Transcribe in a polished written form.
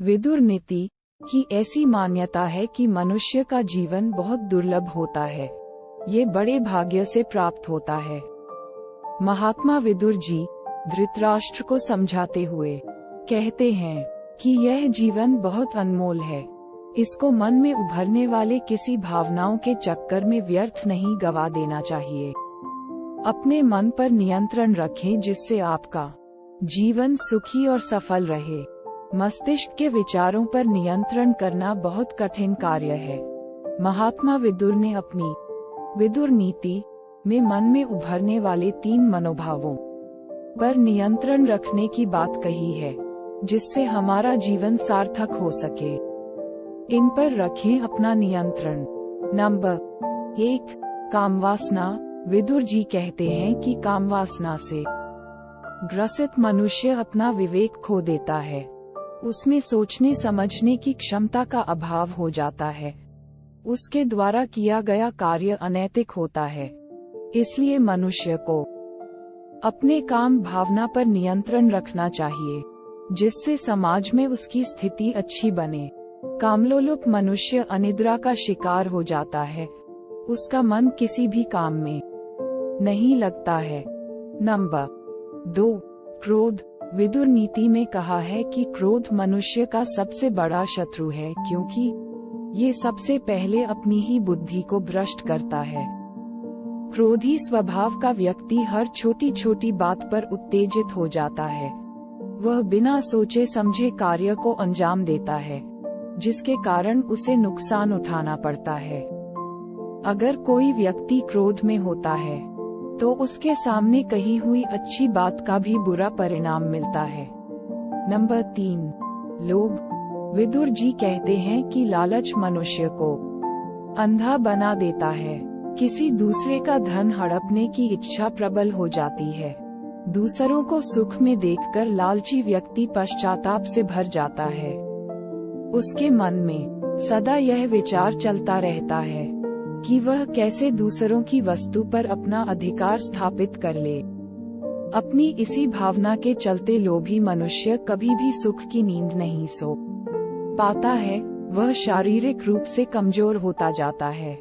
विदुर नीति की ऐसी मान्यता है कि मनुष्य का जीवन बहुत दुर्लभ होता है। ये बड़े भाग्य से प्राप्त होता है। महात्मा विदुर जी धृतराष्ट्र को समझाते हुए कहते हैं कि यह जीवन बहुत अनमोल है। इसको मन में उभरने वाले किसी भावनाओं के चक्कर में व्यर्थ नहीं गवा देना चाहिए। अपने मन पर नियंत्रण रखें जिससे आपका जीवन सुखी और सफल रहे। मस्तिष्क के विचारों पर नियंत्रण करना बहुत कठिन कार्य है। महात्मा विदुर ने अपनी विदुर नीति में मन में उभरने वाले 3 मनोभावों पर नियंत्रण रखने की बात कही है, जिससे हमारा जीवन सार्थक हो सके। इन पर रखें अपना नियंत्रण। नंबर 1, कामवासना। विदुर जी कहते हैं कि कामवासना से ग्रसित मनुष्य अपना विवेक खो देता है। उसमें सोचने समझने की क्षमता का अभाव हो जाता है। उसके द्वारा किया गया कार्य अनैतिक होता है। इसलिए मनुष्य को अपने काम भावना पर नियंत्रण रखना चाहिए, जिससे समाज में उसकी स्थिति अच्छी बने। कामलोलुप मनुष्य अनिद्रा का शिकार हो जाता है। उसका मन किसी भी काम में नहीं लगता है। नंबर 2, क्रोध। विदुर नीति में कहा है कि क्रोध मनुष्य का सबसे बड़ा शत्रु है, क्योंकि ये सबसे पहले अपनी ही बुद्धि को भ्रष्ट करता है। क्रोधी स्वभाव का व्यक्ति हर छोटी छोटी बात पर उत्तेजित हो जाता है। वह बिना सोचे समझे कार्य को अंजाम देता है, जिसके कारण उसे नुकसान उठाना पड़ता है। अगर कोई व्यक्ति क्रोध में होता है तो उसके सामने कही हुई अच्छी बात का भी बुरा परिणाम मिलता है। नंबर 3, लोभ। विदुर जी कहते हैं कि लालच मनुष्य को अंधा बना देता है। किसी दूसरे का धन हड़पने की इच्छा प्रबल हो जाती है। दूसरों को सुख में देखकर लालची व्यक्ति पश्चाताप से भर जाता है। उसके मन में सदा यह विचार चलता रहता है कि वह कैसे दूसरों की वस्तु पर अपना अधिकार स्थापित कर ले। अपनी इसी भावना के चलते लोभी मनुष्य कभी भी सुख की नींद नहीं सो पाता है। वह शारीरिक रूप से कमजोर होता जाता है।